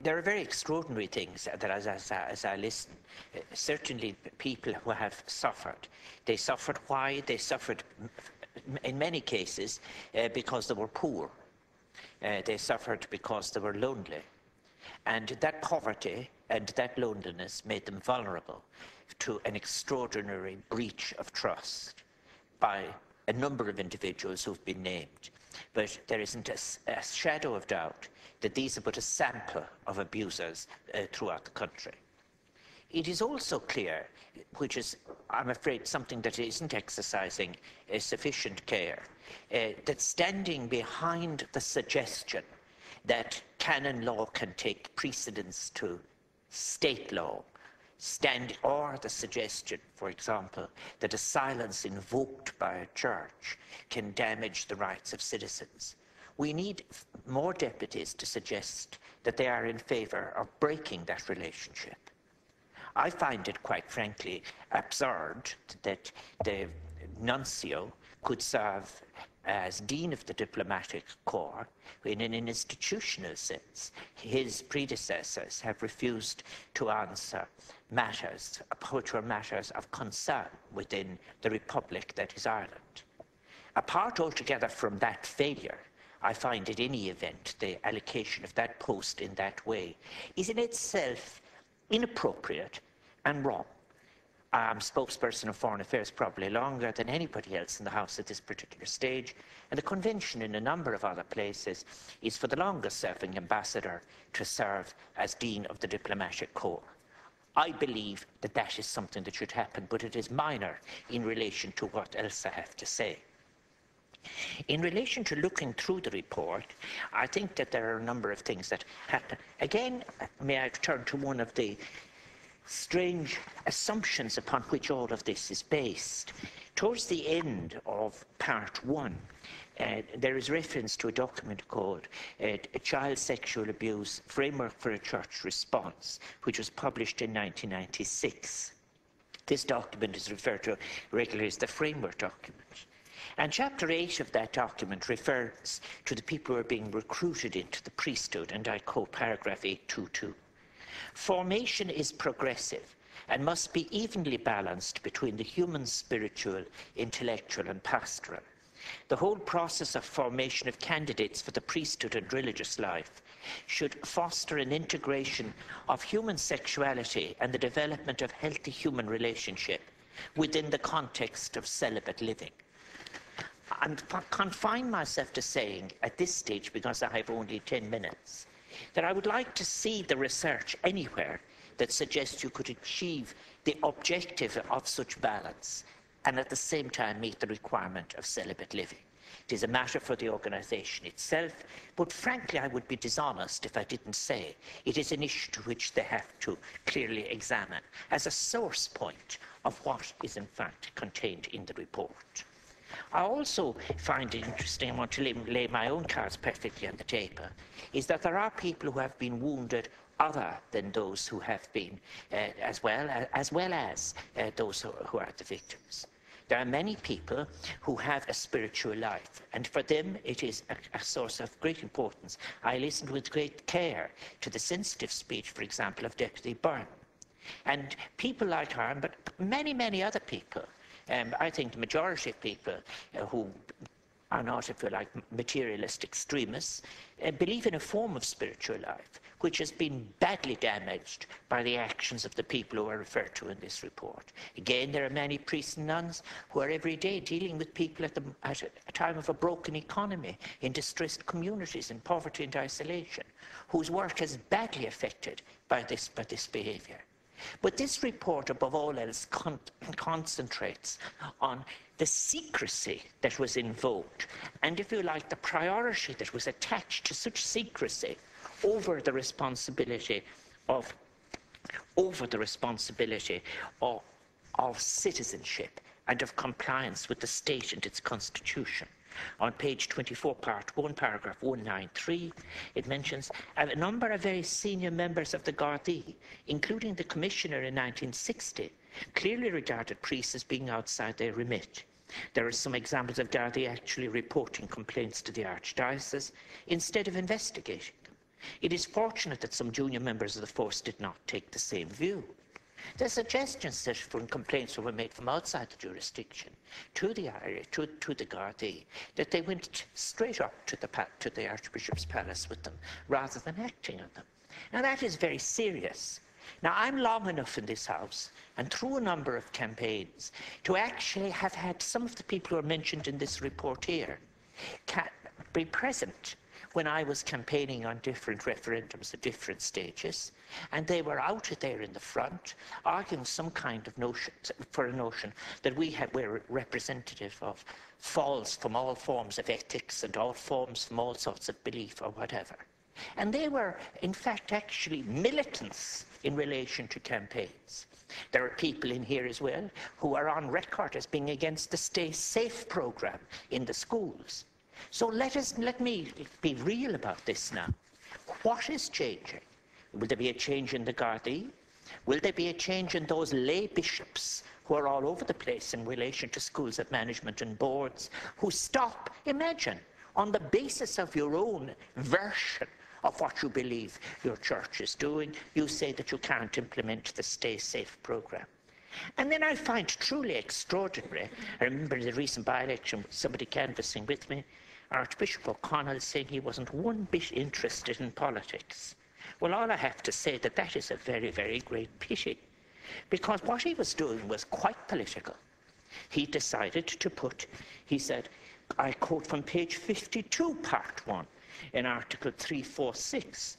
there are very extraordinary things that as I listen, certainly people who have suffered. They suffered why? They suffered in many cases because they were poor. They suffered because they were lonely. And that poverty and that loneliness made them vulnerable to an extraordinary breach of trust by a number of individuals who've been named. But there isn't a shadow of doubt that these are but a sample of abusers throughout the country. It is also clear, which is, I'm afraid, something that isn't exercising sufficient care, that standing behind the suggestion that canon law can take precedence to state law, or the suggestion, for example, that a silence invoked by a church can damage the rights of citizens. We need more deputies to suggest that they are in favour of breaking that relationship. I find it, quite frankly, absurd that the nuncio could serve as Dean of the Diplomatic Corps in an institutional sense. His predecessors have refused to answer matters which were matters of concern within the Republic that is Ireland. Apart altogether from that failure, I find in any event the allocation of that post in that way is in itself inappropriate and wrong. I'm spokesperson of Foreign Affairs probably longer than anybody else in the House at this particular stage, and the convention in a number of other places is for the longest serving ambassador to serve as Dean of the Diplomatic Corps. I believe that that is something that should happen, but it is minor in relation to what else I have to say. In relation to looking through the report, I think that there are a number of things that happen. Again, may I turn to one of the strange assumptions upon which all of this is based. Towards the end of part 1, there is reference to a document called a Child Sexual Abuse Framework for a Church Response, which was published in 1996. This document is referred to regularly as the framework document. And chapter 8 of that document refers to the people who are being recruited into the priesthood, and I quote paragraph 822. Formation is progressive and must be evenly balanced between the human, spiritual, intellectual and pastoral. The whole process of formation of candidates for the priesthood and religious life should foster an integration of human sexuality and the development of healthy human relationship within the context of celibate living. I confine myself to saying at this stage, because I have only 10 minutes, that I would like to see the research anywhere that suggests you could achieve the objective of such balance and at the same time meet the requirement of celibate living. It is a matter for the organisation itself, but frankly I would be dishonest if I didn't say it is an issue to which they have to clearly examine as a source point of what is in fact contained in the report. I also find it interesting, I want to lay my own cards perfectly on the table, is that there are people who have been wounded other than those who have been, as well as those who are the victims. There are many people who have a spiritual life, and for them it is a source of great importance. I listened with great care to the sensitive speech, for example, of Deputy Byrne. And people like her, but many, many other people, I think the majority of people who are not, if you like, materialist extremists, believe in a form of spiritual life which has been badly damaged by the actions of the people who are referred to in this report. Again, there are many priests and nuns who are every day dealing with people at a time of a broken economy, in distressed communities, in poverty and isolation, whose work is badly affected by this behaviour. But this report, above all else, concentrates on the secrecy that was invoked, and, if you like, the priority that was attached to such secrecy over the responsibility of citizenship and of compliance with the state and its constitution. On page 24, part 1, paragraph 193, it mentions a number of very senior members of the Gardaí, including the Commissioner in 1960, clearly regarded priests as being outside their remit. There are some examples of Gardaí actually reporting complaints to the Archdiocese instead of investigating them. It is fortunate that some junior members of the force did not take the same view. The suggestions that from complaints were made from outside the jurisdiction to the area, to the Gardaí, that they went straight up to the Archbishop's Palace with them, rather than acting on them. Now that is very serious. Now I'm long enough in this House, and through a number of campaigns, to actually have had some of the people who are mentioned in this report here be present when I was campaigning on different referendums at different stages, and they were out there in the front arguing some kind of notion, for a notion that we're representative of falls from all forms of ethics and all forms from all sorts of belief or whatever. And they were, in fact, actually militants in relation to campaigns. There are people in here as well who are on record as being against the Stay Safe programme in the schools. So let me be real about this now. What is changing? Will there be a change in the Gardaí? Will there be a change in those lay bishops who are all over the place in relation to schools of management and boards, who stop, imagine, on the basis of your own version of what you believe your church is doing, you say that you can't implement the Stay Safe programme? And then I find truly extraordinary, I remember the recent by-election, somebody canvassing with me, Archbishop O'Connell saying he wasn't one bit interested in politics. Well, all I have to say that is a very, very great pity, because what he was doing was quite political. He decided to put, he said, I quote from page 52, part 1, in Article 346,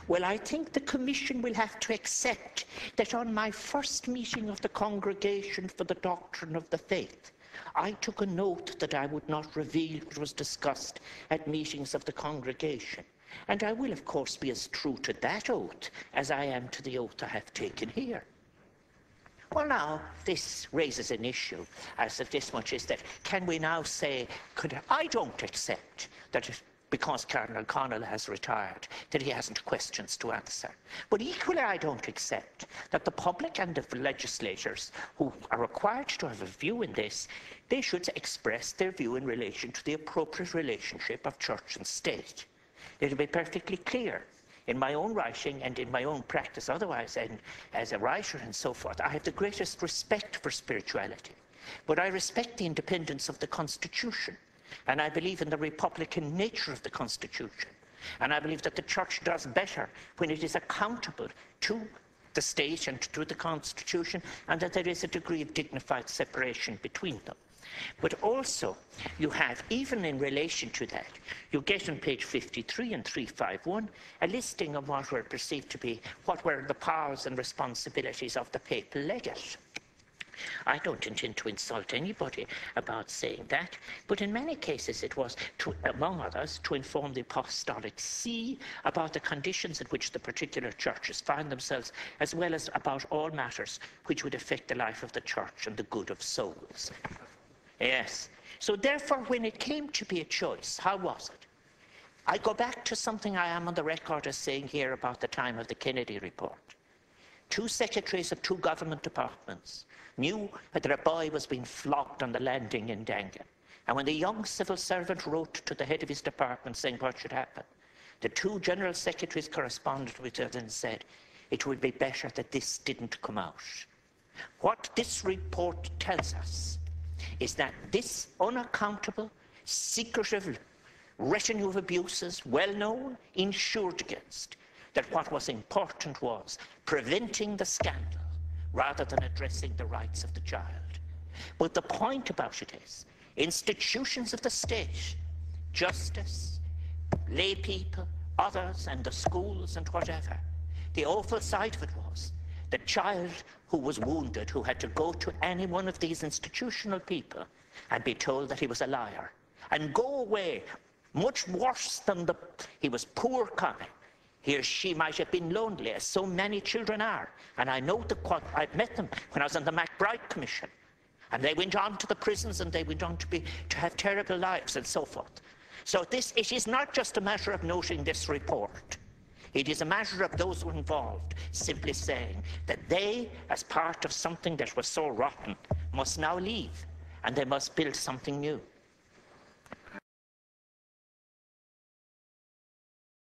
well, I think the Commission will have to accept that on my first meeting of the Congregation for the Doctrine of the Faith, I took a note that I would not reveal what was discussed at meetings of the congregation. And I will, of course, be as true to that oath as I am to the oath I have taken here. Well, now, this raises an issue, as if this much is that, can we now say, I don't accept that because Cardinal Connell has retired, that he hasn't questions to answer. But equally, I don't accept that the public and the legislators who are required to have a view in this, they should express their view in relation to the appropriate relationship of church and state. It'll be perfectly clear in my own writing and in my own practice otherwise, and as a writer and so forth. I have the greatest respect for spirituality, but I respect the independence of the Constitution. And I believe in the republican nature of the Constitution. And I believe that the Church does better when it is accountable to the state and to the Constitution, and that there is a degree of dignified separation between them. But also, you have, even in relation to that, you get on page 53 and 351, a listing of what were perceived to be, what were the powers and responsibilities of the papal legate. I don't intend to insult anybody about saying that, but in many cases it was, among others, to inform the Apostolic See about the conditions in which the particular churches find themselves, as well as about all matters which would affect the life of the church and the good of souls. Yes. So therefore, when it came to be a choice, how was it? I go back to something I am on the record as saying here about the time of the Kennedy report. Two secretaries of two government departments knew that a boy was being flogged on the landing in Dangan. And when the young civil servant wrote to the head of his department saying what should happen, the two general secretaries corresponded with it and said, it would be better that this didn't come out. What this report tells us is that this unaccountable, secretive retinue of abuses, well known, insured against, that what was important was preventing the scandal rather than addressing the rights of the child. But the point about it is, institutions of the state, justice, lay people, others, and the schools and whatever, the awful side of it was the child who was wounded, who had to go to any one of these institutional people and be told that he was a liar and go away, much worse than he was poor coming. He or she might have been lonely, as so many children are. And I know I've met them when I was on the MacBride Commission. And they went on to the prisons, and they went on to have terrible lives and so forth. So it is not just a matter of noting this report. It is a matter of those who are involved simply saying that they, as part of something that was so rotten, must now leave, and they must build something new.